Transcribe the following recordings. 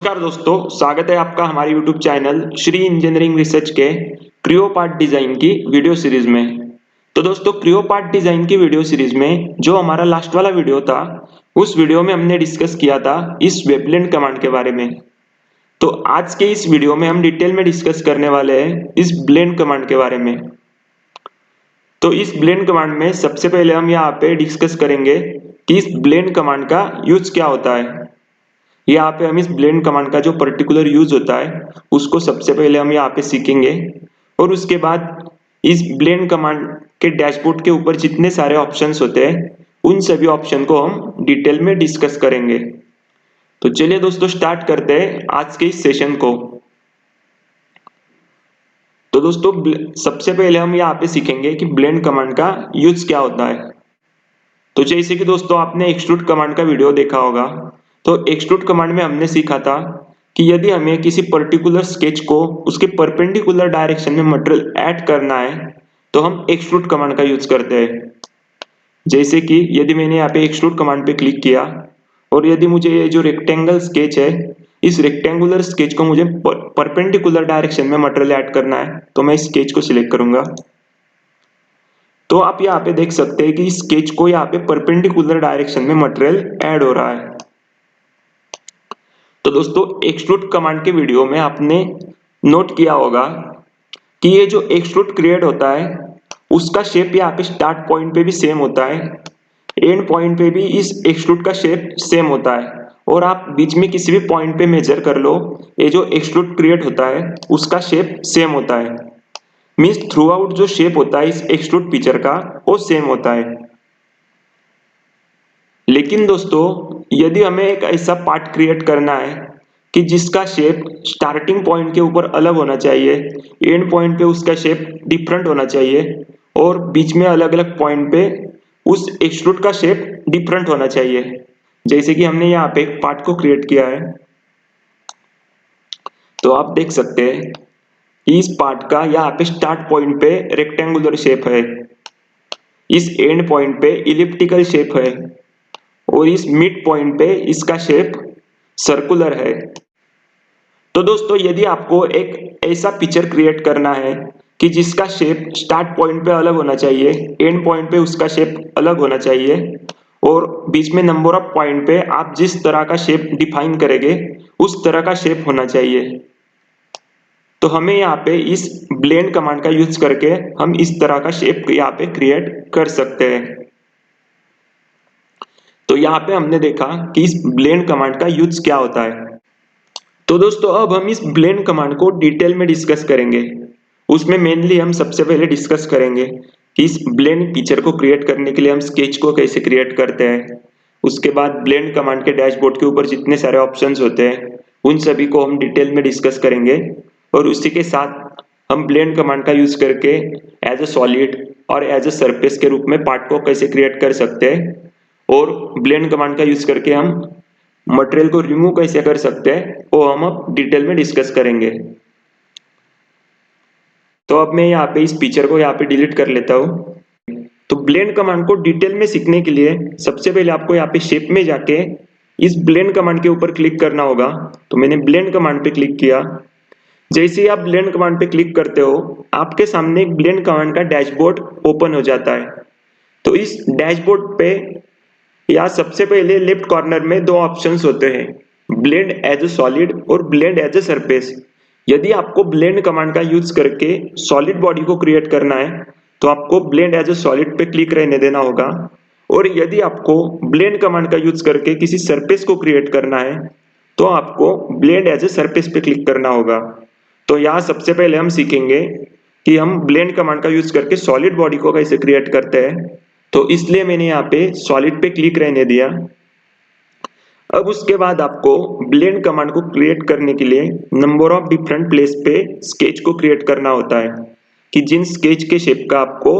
नमस्कार दोस्तों, स्वागत है आपका हमारे YouTube channel Shri engineering research के क्रियोपार्ट डिजाइन की वीडियो सीरीज में। तो दोस्तों, क्रियोपार्ट डिजाइन की वीडियो सीरीज में जो हमारा लास्ट वाला वीडियो था, उस वीडियो में हमने डिस्कस किया था इस वेबलेंट कमांड के बारे में। तो आज के इस वीडियो में हम डिटेल में डिस्कस करने वाले हैं इस ब्लेंड कमांड के बारे में। तो इस ब्लेंड कमांड में सबसे पहले हम यहाँ पे डिस्कस करेंगे कि इस ब्लेंड कमांड का यूज क्या होता है। यहाँ पे हम इस ब्लेंड कमांड का जो पर्टिकुलर यूज होता है उसको सबसे पहले हम यहाँ पे सीखेंगे, और उसके बाद इस ब्लेंड कमांड के डैशबोर्ड के ऊपर जितने सारे ऑप्शंस होते हैं उन सभी ऑप्शन को हम डिटेल में डिस्कस करेंगे। तो चलिए दोस्तों, स्टार्ट करते हैं आज के इस सेशन को। तो दोस्तों, सबसे पहले हम यहाँ पे सीखेंगे कि ब्लेंड कमांड का यूज क्या होता है। तो जैसे कि दोस्तों आपने एक्सट्रूड कमांड का वीडियो देखा होगा, तो एक्सट्रूड कमांड में हमने सीखा था कि यदि हमें किसी पर्टिकुलर स्केच को उसके परपेंडिकुलर डायरेक्शन में मटेरियल ऐड करना है तो हम एक्सट्रूड कमांड का यूज करते हैं। जैसे कि यदि मैंने यहाँ पे एक्सट्रूड कमांड पे क्लिक किया और यदि मुझे ये जो रेक्टेंगल स्केच है, इस रेक्टेंगुलर स्केच को मुझे परपेंडिकुलर डायरेक्शन में मटेरियल ऐड करना है, तो मैं इस स्केच को सिलेक्ट करूंगा। तो आप यहाँ पे देख सकते हैं कि स्केच को यहाँ पे परपेंडिकुलर डायरेक्शन में मटेरियल ऐड हो रहा है। तो दोस्तों, एक्सट्रूड कमांड के वीडियो में आपने नोट किया होगा कि ये जो एक्सट्रूड क्रिएट होता है उसका शेप यहाँ पे स्टार्ट पॉइंट पे भी सेम होता है, एंड पॉइंट पे भी इस एक्सट्रूड का शेप सेम होता है, और आप बीच में किसी भी पॉइंट पे मेजर कर लो, ये जो एक्सट्रूड क्रिएट होता है उसका शेप सेम होता है। मीन्स थ्रू आउट जो शेप होता है इस एक्सट्रूड पिक्चर का वो सेम होता है। लेकिन दोस्तों, यदि हमें एक ऐसा पार्ट क्रिएट करना है कि जिसका शेप स्टार्टिंग पॉइंट के ऊपर अलग होना चाहिए, एंड पॉइंट पे उसका शेप डिफरेंट होना चाहिए, और बीच में अलग अलग पॉइंट पे उस एक्सट्रूड का शेप डिफरेंट होना चाहिए, जैसे कि हमने यहाँ पे एक पार्ट को क्रिएट किया है। तो आप देख सकते हैं कि इस पार्ट का यहाँ पे स्टार्ट पॉइंट पे रेक्टेंगुलर शेप है, इस एंड पॉइंट पे इलिप्टिकल शेप है, और इस मिड पॉइंट पे इसका शेप सर्कुलर है। तो दोस्तों, यदि आपको एक ऐसा पिक्चर क्रिएट करना है कि जिसका शेप स्टार्ट पॉइंट पे अलग होना चाहिए, एंड पॉइंट पे उसका शेप अलग होना चाहिए, और बीच में नंबर ऑफ पॉइंट पे आप जिस तरह का शेप डिफाइन करेंगे उस तरह का शेप होना चाहिए, तो हमें यहाँ पे इस ब्लेंड कमांड का यूज करके हम इस तरह का शेप यहाँ पे क्रिएट कर सकते हैं। तो यहाँ पे हमने देखा कि इस ब्लेंड कमांड का यूज क्या होता है। तो दोस्तों, अब हम इस ब्लेंड कमांड को डिटेल में डिस्कस करेंगे। उसमें मेनली हम सबसे पहले डिस्कस करेंगे कि इस ब्लेंड पिक्चर को क्रिएट करने के लिए हम स्केच को कैसे क्रिएट करते हैं। उसके बाद ब्लेंड कमांड के डैशबोर्ड के ऊपर जितने सारे ऑप्शंस होते हैं उन सभी को हम डिटेल में डिस्कस करेंगे, और उसी के साथ हम ब्लेंड कमांड का यूज करके एज अ सॉलिड और एज अ सरफेस के रूप में पार्ट को कैसे क्रिएट कर सकते हैं, और ब्लेंड कमांड का यूज करके हम मटेरियल को रिमूव कैसे कर सकते हैं वो हम अब डिटेल में डिस्कस करेंगे। तो अब मैं यहाँ पे इस पिक्चर को यहाँ पे डिलीट कर लेता हूँ। तो ब्लेंड कमांड को डिटेल में सीखने के लिए सबसे पहले आपको यहाँ पे शेप में जाके इस ब्लेंड कमांड के ऊपर क्लिक करना होगा। तो मैंने ब्लेंड कमांड पे क्लिक किया। जैसे ही आप ब्लेंड कमांड पे क्लिक करते हो, आपके सामने एक ब्लेंड कमांड का डैशबोर्ड ओपन हो जाता है। तो इस डैशबोर्ड पे यहाँ सबसे पहले लेफ्ट कॉर्नर में दो ऑप्शंस होते हैं, ब्लेंड एज अ सॉलिड और ब्लेंड एज अ सरफेस। यदि आपको ब्लेंड कमांड का यूज करके सॉलिड बॉडी को क्रिएट करना है तो आपको ब्लेंड एज अ सॉलिड पे क्लिक रहने देना होगा, और यदि आपको ब्लेंड कमांड का यूज करके किसी सरफेस को क्रिएट करना है तो आपको ब्लेंड एज अ सरफेस पे क्लिक करना होगा। तो यहाँ सबसे पहले हम सीखेंगे कि हम ब्लेंड कमांड का यूज करके सॉलिड बॉडी को कैसे क्रिएट करते हैं, तो इसलिए मैंने यहाँ पे सॉलिड पे क्लिक रहने दिया। अब उसके बाद आपको ब्लेंड कमांड को क्रिएट करने के लिए नंबर ऑफ डिफरेंट प्लेस पे स्केच को क्रिएट करना होता है कि जिन स्केच के शेप का आपको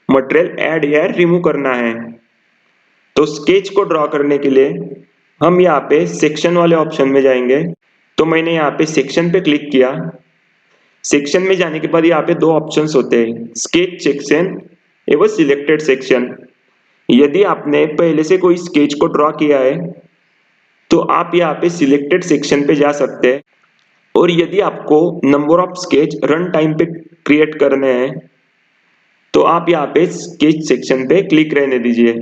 मटेरियल ऐड या रिमूव करना है। तो स्केच को ड्रॉ करने के लिए हम यहाँ पे सेक्शन वाले ऑप्शन में जाएंगे। तो मैंने यहाँ पे सेक्शन पे क्लिक किया। सेक्शन में जाने के बाद यहाँ पे दो ऑप्शंस होते हैं, स्केच सेक्शन एवं सिलेक्टेड सेक्शन। यदि आपने पहले से कोई स्केच को ड्रॉ किया है तो आप यहाँ पे सिलेक्टेड सेक्शन पे जा सकते हैं और यदि आपको number of sketch run time पे क्रिएट करने हैं तो आप यहाँ पे स्केच सेक्शन पे क्लिक रहने दीजिए।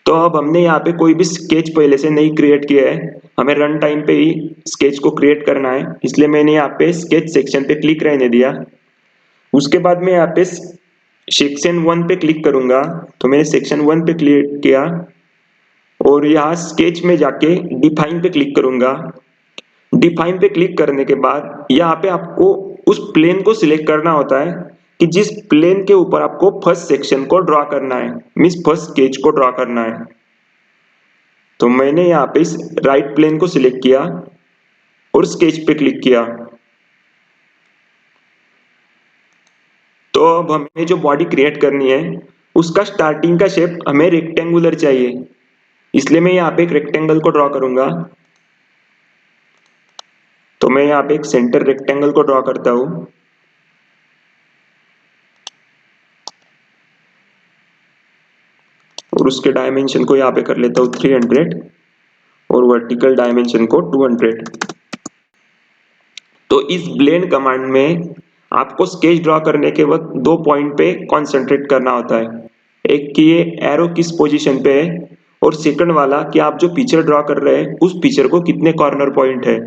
तो अब हमने यहाँ पे कोई भी स्केच पहले से नहीं क्रिएट किया है, हमें रन टाइम पे ही स्केच को क्रिएट करना है, इसलिए मैंने यहाँ पे स्केच सेक्शन पे क्लिक रहने दिया। उसके बाद मैं यहाँ पे सेक्शन 1 पे क्लिक करूंगा, तो मैंने सेक्शन 1 पे क्लिक किया और यहाँ स्केच में जाके डिफाइन पे क्लिक करूंगा। डिफाइन पे क्लिक करने के बाद यहाँ पे आपको उस प्लेन को सिलेक्ट करना होता है कि जिस प्लेन के ऊपर आपको फर्स्ट सेक्शन को ड्रॉ करना है, मीन्स फर्स्ट स्केच को ड्रॉ करना है। तो मैंने यहाँ पे इस राइट प्लेन को सिलेक्ट किया और स्केच पे क्लिक किया। तो अब हमें जो बॉडी क्रिएट करनी है उसका स्टार्टिंग का शेप हमें रेक्टेंगुलर चाहिए, इसलिए मैं यहाँ पे एक रेक्टेंगल को ड्रॉ करूंगा। तो मैं यहाँ पे एक सेंटर रेक्टेंगल को ड्रॉ करता हूं और उसके डायमेंशन को यहाँ पे कर लेता हूँ 300 और वर्टिकल डायमेंशन को 200। तो इस ब्लेंड कमांड में आपको स्केच ड्रॉ करने के वक्त 2 पॉइंट पे कंसंट्रेट करना होता है, एक कि ये एरो किस पोजीशन पे है और सेकंड वाला कि आप जो पिक्चर ड्रॉ कर रहे हैं उस पिक्चर को कितने कॉर्नर पॉइंट है।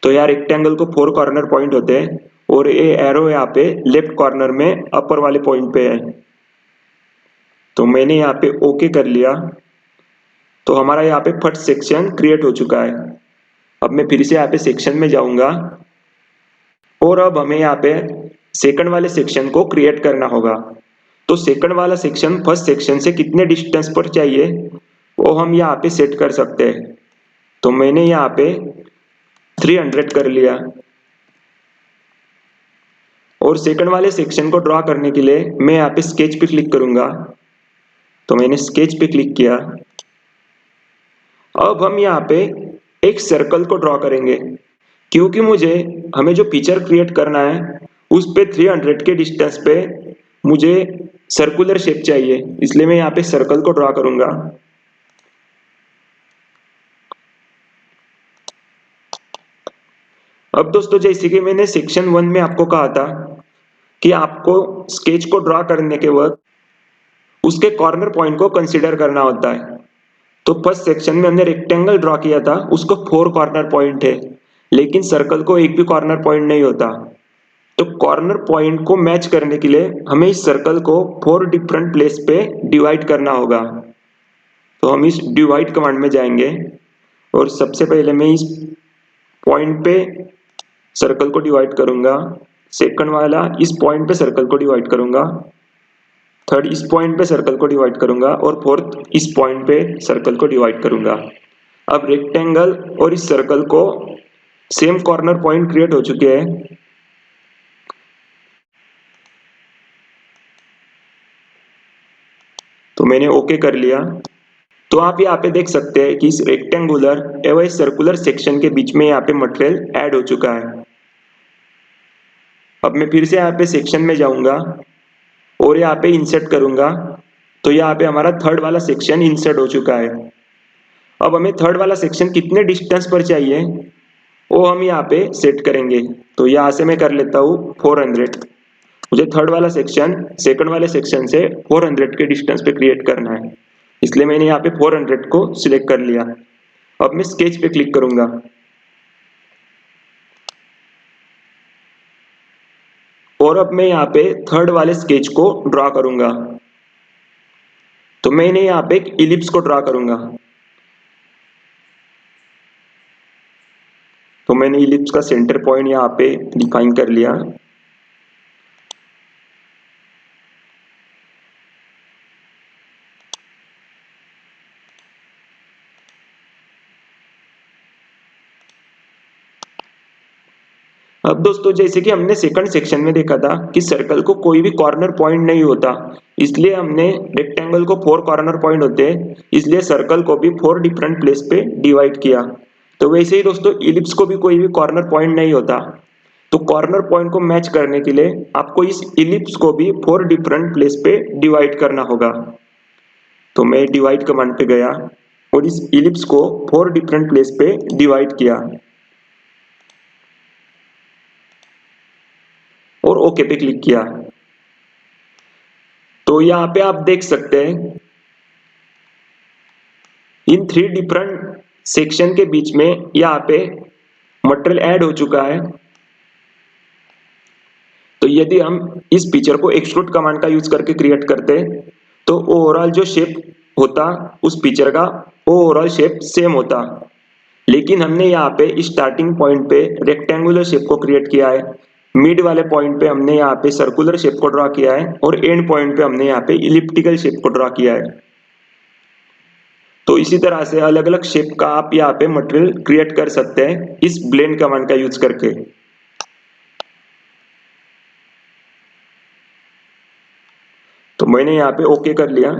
तो यार रेक्टेंगल को 4 कॉर्नर पॉइंट होते हैं और ये एरो यहाँ पे लेफ्ट कॉर्नर में अपर वाले पॉइंट पे है। तो मैंने यहाँ पे ओके कर लिया, तो हमारा यहाँ पे फर्स्ट सेक्शन क्रिएट हो चुका है। अब मैं फिर से यहाँ पे सेक्शन में जाऊंगा और अब हमें यहाँ पे सेकंड वाले सेक्शन को क्रिएट करना होगा। तो सेकंड वाला सेक्शन फर्स्ट सेक्शन से कितने डिस्टेंस पर चाहिए वो हम यहाँ पे सेट कर सकते हैं। तो मैंने यहाँ पे 300 कर लिया और सेकंड वाले सेक्शन को ड्रॉ करने के लिए मैं यहाँ पे स्केच पे क्लिक करूंगा। तो मैंने स्केच पे क्लिक किया। अब हम यहाँ पे एक सर्कल को ड्रॉ करेंगे, क्योंकि हमें जो पिक्चर क्रिएट करना है उस पे 300 के डिस्टेंस पे मुझे सर्कुलर शेप चाहिए, इसलिए मैं यहाँ पे सर्कल को ड्रॉ करूंगा। अब दोस्तों जैसे कि मैंने सेक्शन 1 में आपको कहा था कि आपको स्केच को ड्रॉ करने के वक्त उसके कॉर्नर पॉइंट को कंसीडर करना होता है। तो फर्स्ट सेक्शन में हमने रेक्टेंगल ड्रॉ किया था, उसको 4 कॉर्नर पॉइंट है, लेकिन सर्कल को एक भी कॉर्नर पॉइंट नहीं होता। तो कॉर्नर पॉइंट को मैच करने के लिए हमें इस सर्कल को 4 डिफरेंट प्लेस पे डिवाइड करना होगा। तो हम इस डिवाइड कमांड में जाएंगे और सबसे पहले मैं इस पॉइंट पे सर्कल को डिवाइड करूंगा, सेकंड वाला इस पॉइंट पे सर्कल को डिवाइड करूंगा, थर्ड इस पॉइंट पे सर्कल को डिवाइड करूंगा और फोर्थ इस पॉइंट पे सर्कल को डिवाइड करूंगा। अब रेक्टेंगल और इस सर्कल को सेम कॉर्नर पॉइंट क्रिएट हो चुके हैं। तो मैंने ओके कर लिया। तो आप यहाँ पे देख सकते हैं कि इस रेक्टेंगुलर एवं इस सर्कुलर सेक्शन के बीच में यहाँ पे मटेरियल ऐड हो चुका है। अब मैं फिर से यहाँ पे सेक्शन में जाऊंगा और यहाँ पे इंसर्ट करूंगा, तो यहाँ पे हमारा थर्ड वाला सेक्शन इंसर्ट हो चुका है। अब हमें थर्ड वाला सेक्शन कितने डिस्टेंस पर चाहिए वो हम यहाँ पे सेट करेंगे। तो यहाँ से मैं कर लेता हूँ 400। मुझे थर्ड वाला सेक्शन सेकंड वाले सेक्शन से 400 के डिस्टेंस पे क्रिएट करना है, इसलिए मैंने यहाँ पे 400 को सिलेक्ट कर लिया। अब मैं स्केच पे क्लिक करूंगा और अब मैं यहाँ पे थर्ड वाले स्केच को ड्रॉ करूंगा। तो मैंने यहाँ पे एक इलिप्स को ड्रॉ करूंगा। तो मैंने इलिप्स का सेंटर पॉइंट यहाँ पे डिफाइन कर लिया। अब दोस्तों जैसे कि हमने सेकंड सेक्शन में देखा था कि सर्कल को कोई भी कॉर्नर पॉइंट नहीं होता, इसलिए हमने रेक्टेंगल को 4 कॉर्नर पॉइंट होते हैं, इसलिए सर्कल को भी 4 डिफरेंट प्लेस पे डिवाइड किया। तो वैसे ही दोस्तों इलिप्स को भी कोई भी कॉर्नर पॉइंट नहीं होता, तो कॉर्नर पॉइंट को मैच करने के लिए आपको इस इलिप्स को भी 4 डिफरेंट प्लेस पे डिवाइड करना होगा। तो मैं डिवाइड कमांड पे गया और इस इलिप्स को 4 डिफरेंट प्लेस पे डिवाइड किया और ओके पे क्लिक किया। तो यहाँ पे आप देख सकते हैं इन 3 डिफरेंट सेक्शन के बीच में यहाँ पे मटेरियल ऐड हो चुका है। तो यदि हम इस पिक्चर को एक्सट्रूड कमांड का यूज करके क्रिएट करते तो ओवरऑल जो शेप होता उस पिक्चर का ओवरऑल शेप सेम होता, लेकिन हमने यहाँ पे स्टार्टिंग पॉइंट पे रेक्टेंगुलर शेप को क्रिएट किया है, मिड वाले पॉइंट पे हमने यहाँ पे सर्कुलर शेप को ड्रॉ किया है और एंड पॉइंट पे हमने यहाँ पे इलिप्टिकल शेप को ड्रॉ किया है। तो इसी तरह से अलग अलग शेप का आप यहाँ पे मटेरियल क्रिएट कर सकते हैं इस ब्लेंड कमांड का यूज करके। तो मैंने यहाँ पे ओके कर लिया।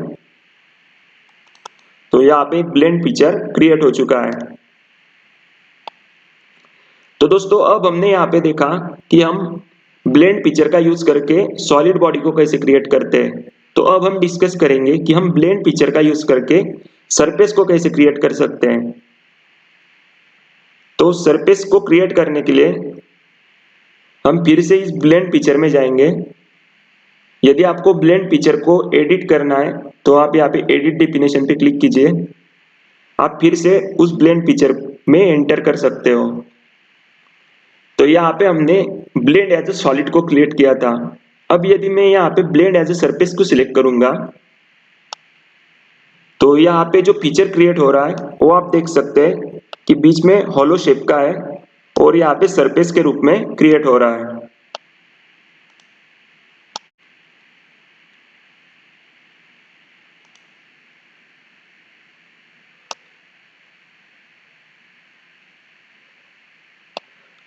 तो यहाँ पे ब्लेंड पिक्चर क्रिएट हो चुका है। तो दोस्तों अब हमने यहाँ पे देखा कि हम ब्लेंड पिक्चर का यूज करके सॉलिड बॉडी को कैसे क्रिएट करते हैं। तो अब हम डिस्कस करेंगे कि हम ब्लेंड पिक्चर का यूज करके सरफेस को कैसे क्रिएट कर सकते हैं। तो सरफेस को क्रिएट करने के लिए हम फिर से इस ब्लेंड पिक्चर में जाएंगे। यदि आपको ब्लेंड पिक्चर को एडिट करना है तो आप यहाँ पे एडिट डेफिनेशन पे क्लिक कीजिए। आप फिर से उस ब्लेंड पिक्चर में एंटर कर सकते हो। तो यहाँ पे हमने ब्लेंड एज ए सॉलिड को क्रिएट किया था। अब यदि मैं यहाँ पे ब्लेंड एज ए सरफेस को सिलेक्ट करूंगा तो यहाँ पे जो पिक्चर क्रिएट हो रहा है वो आप देख सकते हैं कि बीच में हॉलो शेप का है और यहाँ पे सरफेस के रूप में क्रिएट हो रहा है।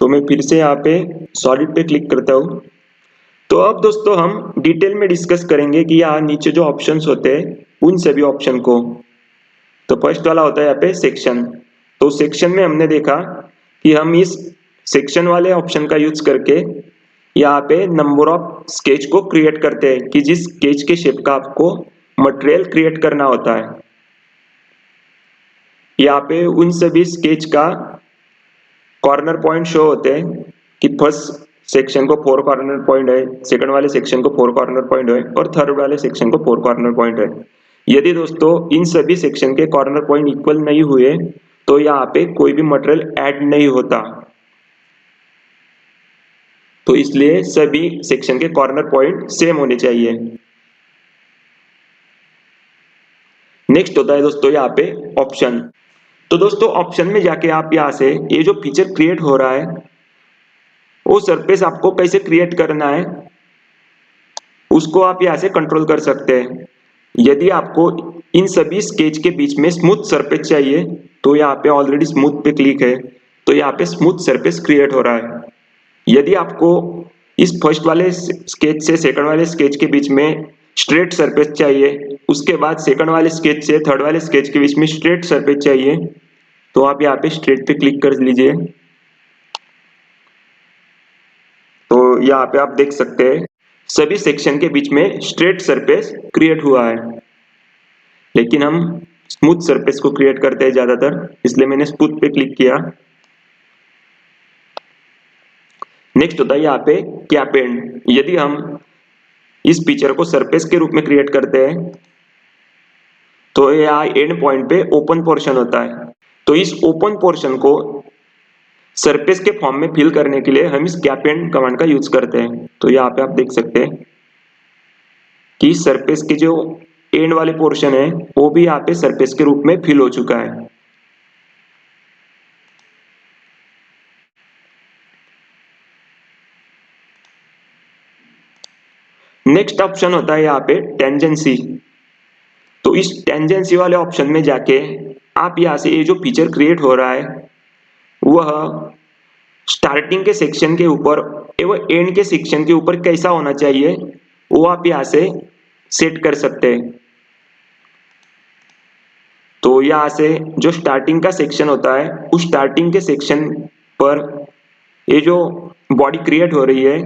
तो मैं फिर से यहाँ पे सॉलिड पे क्लिक करता हूँ। तो अब दोस्तों हम डिटेल में डिस्कस करेंगे कि यहाँ नीचे जो ऑप्शंस होते हैं उन सभी ऑप्शन को। तो फर्स्ट वाला होता है यहाँ पे सेक्शन। तो सेक्शन में हमने देखा कि हम इस सेक्शन वाले ऑप्शन का यूज करके यहाँ पे नंबर ऑफ स्केच को क्रिएट करते हैं कि जिस स्केच के शेप का आपको मटेरियल क्रिएट करना होता है। यहाँ पे उन सभी स्केच का कॉर्नर पॉइंट शो होते हैं कि फर्स्ट सेक्शन को 4 कॉर्नर पॉइंट है, सेकंड वाले सेक्शन को 4 कॉर्नर पॉइंट है और थर्ड वाले सेक्शन को 4 कॉर्नर पॉइंट है। यदि दोस्तों इन सभी सेक्शन के कॉर्नर पॉइंट इक्वल नहीं हुए तो यहाँ पे कोई भी मटेरियल ऐड नहीं होता। तो इसलिए सभी सेक्शन के कॉर्नर पॉइंट सेम होने चाहिए। नेक्स्ट होता है दोस्तों यहाँ पे ऑप्शन। तो दोस्तों ऑप्शन में जाके आप यहाँ से ये जो फीचर क्रिएट हो रहा है वो सरफेस आपको कैसे क्रिएट करना है उसको आप यहाँ से कंट्रोल कर सकते हैं। यदि आपको इन सभी स्केच के बीच में स्मूथ सरफेस चाहिए तो यहाँ पे ऑलरेडी स्मूथ पे क्लिक है तो यहाँ पे स्मूथ सरफेस क्रिएट हो रहा है। यदि आपको इस फर्स्ट वाले स्केच से सेकंड वाले स्केच के बीच में स्ट्रेट सरफेस चाहिए, उसके बाद सेकंड वाले स्केच से थर्ड वाले स्केच के बीच में स्ट्रेट सरफेस चाहिए तो आप यहाँ पे स्ट्रेट पे क्लिक कर लीजिए। तो यहाँ पे आप देख सकते हैं सभी सेक्शन के बीच में स्ट्रेट सरफेस क्रिएट हुआ है, लेकिन हम स्मूथ सरफेस को क्रिएट करते हैं ज्यादातर, इसलिए मैंने स्मूथ पे क्लिक किया। नेक्स्ट होता है यहाँ पे कैप एंड। यदि हम इस पिक्चर को सरफेस के रूप में क्रिएट करते हैं तो यहाँ एंड पॉइंट पे ओपन पोर्शन होता है। तो इस ओपन पोर्शन को सरफेस के फॉर्म में फिल करने के लिए हम इस कैप एंड कमांड का यूज करते हैं। तो यहाँ पे आप देख सकते हैं कि सरफेस के जो एंड वाले पोर्शन है वो भी यहाँ पे सरफेस के रूप में फिल हो चुका है। नेक्स्ट ऑप्शन होता है यहाँ पे टेंजेंसी। तो इस टेंजेंसी वाले ऑप्शन में जाके आप यहाँ से ये जो फीचर क्रिएट हो रहा है वह स्टार्टिंग के सेक्शन के ऊपर एवं एंड के सेक्शन के ऊपर कैसा होना चाहिए वो आप यहाँ से सेट कर सकते हैं। तो यहाँ से जो स्टार्टिंग का सेक्शन होता है उस स्टार्टिंग के सेक्शन पर ये जो बॉडी क्रिएट हो रही है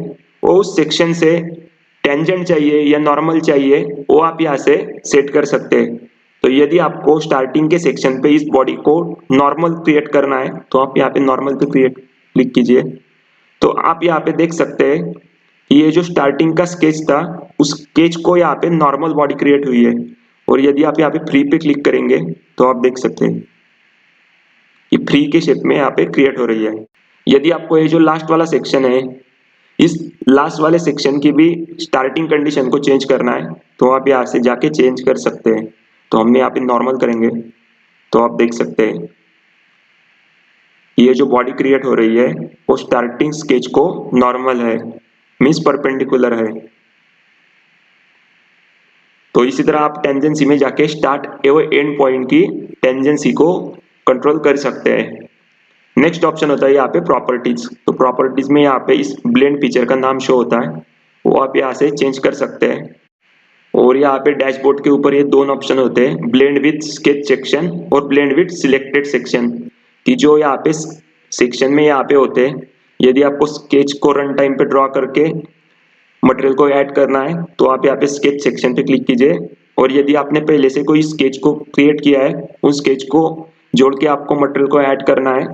वो उस सेक्शन से टेंजेंट चाहिए या नॉर्मल चाहिए वो आप यहाँ से सेट कर सकते हैं। तो यदि आपको स्टार्टिंग के सेक्शन पे इस बॉडी को नॉर्मल क्रिएट करना है तो आप यहाँ पे नॉर्मल पे क्लिक कीजिए। तो आप यहाँ पे देख सकते हैं कि ये जो स्टार्टिंग का स्केच था उस स्केच को यहाँ पे नॉर्मल बॉडी क्रिएट हुई है। और यदि आप यहाँ पे फ्री पे क्लिक करेंगे तो आप देख सकते हैं कि फ्री के शेप में यहाँ पे क्रिएट हो रही है। यदि आपको ये जो लास्ट वाला सेक्शन है इस लास्ट वाले सेक्शन की भी स्टार्टिंग कंडीशन को चेंज करना है तो आप यहाँ से जाके चेंज कर सकते हैं। तो हमने यहाँ पे नॉर्मल करेंगे तो आप देख सकते हैं ये जो बॉडी क्रिएट हो रही है वो स्टार्टिंग स्केच को नॉर्मल है, मीन्स परपेंडिकुलर है। तो इसी तरह आप टेंजेंसी में जाके स्टार्ट एवं एंड पॉइंट की टेंजेंसी को कंट्रोल कर सकते हैं। नेक्स्ट ऑप्शन होता है यहाँ पे प्रॉपर्टीज। तो प्रॉपर्टीज में यहाँ पे इस ब्लेंड फीचर का नाम शो होता है, वो आप यहाँ से चेंज कर सकते हैं। और यहाँ पे डैशबोर्ड के ऊपर ये दोनों ऑप्शन होते हैं, ब्लेंड विथ स्केच सेक्शन और ब्लेंड विथ सिलेक्टेड सेक्शन, कि जो यहाँ पे सेक्शन में यहाँ पे होते हैं यदि आपको स्केच को रन टाइम पे ड्रॉ करके मटेरियल को ऐड करना है तो आप यहाँ पे स्केच सेक्शन पे क्लिक कीजिए। और यदि आपने पहले से कोई स्केच को क्रिएट किया है उस स्केच को जोड़ के आपको मटेरियल को ऐड करना है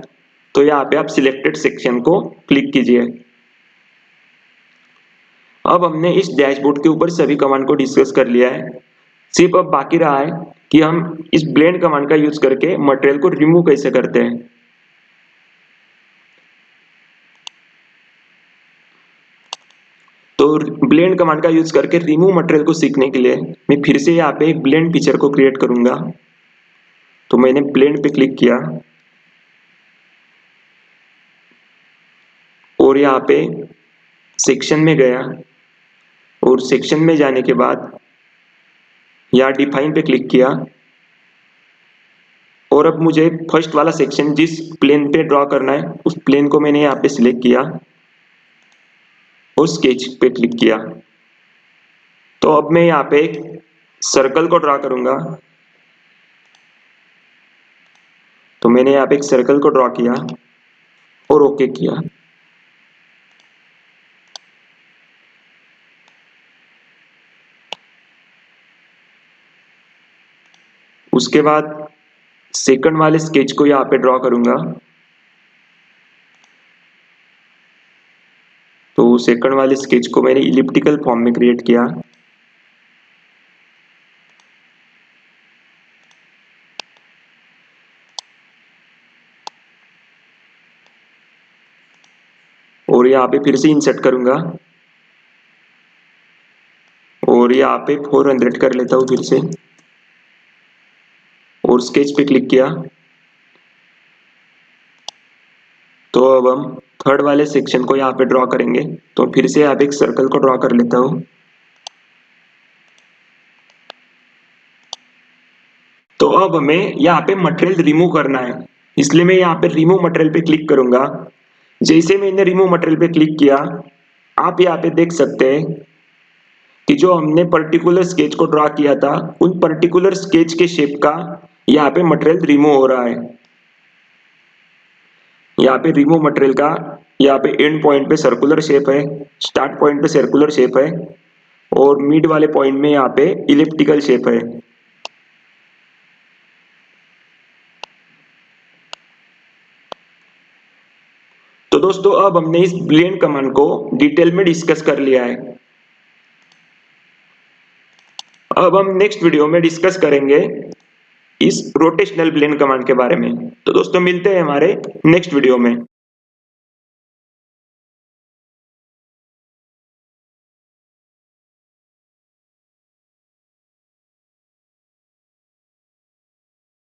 तो यहाँ पे आप सिलेक्टेड सेक्शन को क्लिक कीजिए। अब हमने इस डैशबोर्ड के ऊपर सभी कमांड को डिस्कस कर लिया है। सिर्फ अब बाकी रहा है कि हम इस ब्लेंड कमांड का यूज करके मटेरियल को रिमूव कैसे करते हैं। तो ब्लेंड कमांड का यूज करके रिमूव मटेरियल को सीखने के लिए मैं फिर से यहाँ पे एक ब्लेंड पिक्चर को क्रिएट करूंगा। तो मैंने ब्लेंड पे क्लिक किया और यहाँ पे सेक्शन में गया और सेक्शन में जाने के बाद यहाँ डिफाइन पे क्लिक किया। और अब मुझे फर्स्ट वाला सेक्शन जिस प्लेन पे ड्रॉ करना है उस प्लेन को मैंने यहाँ पे सिलेक्ट किया और स्केच पे क्लिक किया। तो अब मैं यहाँ पे एक सर्कल को ड्रॉ करूंगा। तो मैंने यहाँ पे एक सर्कल को ड्रॉ किया और ओके किया। उसके बाद सेकंड वाले स्केच को यहाँ पे ड्रॉ करूंगा। तो सेकंड वाले स्केच को मैंने इलिप्टिकल फॉर्म में क्रिएट किया। और यहाँ पे फिर से इंसर्ट करूंगा और यहाँ पे 400 कर लेता हूँ फिर से और स्केच पे क्लिक किया। तो अब हम थर्ड वाले सेक्शन को यहाँ पे ड्रॉ करेंगे। तो फिर से यहाँ पे एक सर्कल को ड्रॉ कर लेता हूँ। तो अब हमें यहाँ पे मटेरियल रिमूव करना है, इसलिए मैं यहाँ पे रिमूव मटेरियल पे क्लिक करूंगा। जैसे मैंने रिमूव मटेरियल पे क्लिक किया आप यहाँ पे देख सकते हैं कि जो हमने पर्टिकुलर स्केच को ड्रॉ किया था उन पर्टिकुलर स्केच के शेप का यहाँ पे मटेरियल रिमूव हो रहा है। यहाँ पे रिमूव मटेरियल का यहाँ पे एंड पॉइंट पे सर्कुलर शेप है, स्टार्ट पॉइंट पे सर्कुलर शेप है और मिड वाले पॉइंट में यहाँ पे इलिप्टिकल शेप है। तो दोस्तों अब हमने इस ब्लेंड कमांड को डिटेल में डिस्कस कर लिया है। अब हम नेक्स्ट वीडियो में डिस्कस करेंगे इस रोटेशनल ब्लेंड कमांड के बारे में। तो दोस्तों मिलते हैं हमारे नेक्स्ट वीडियो में।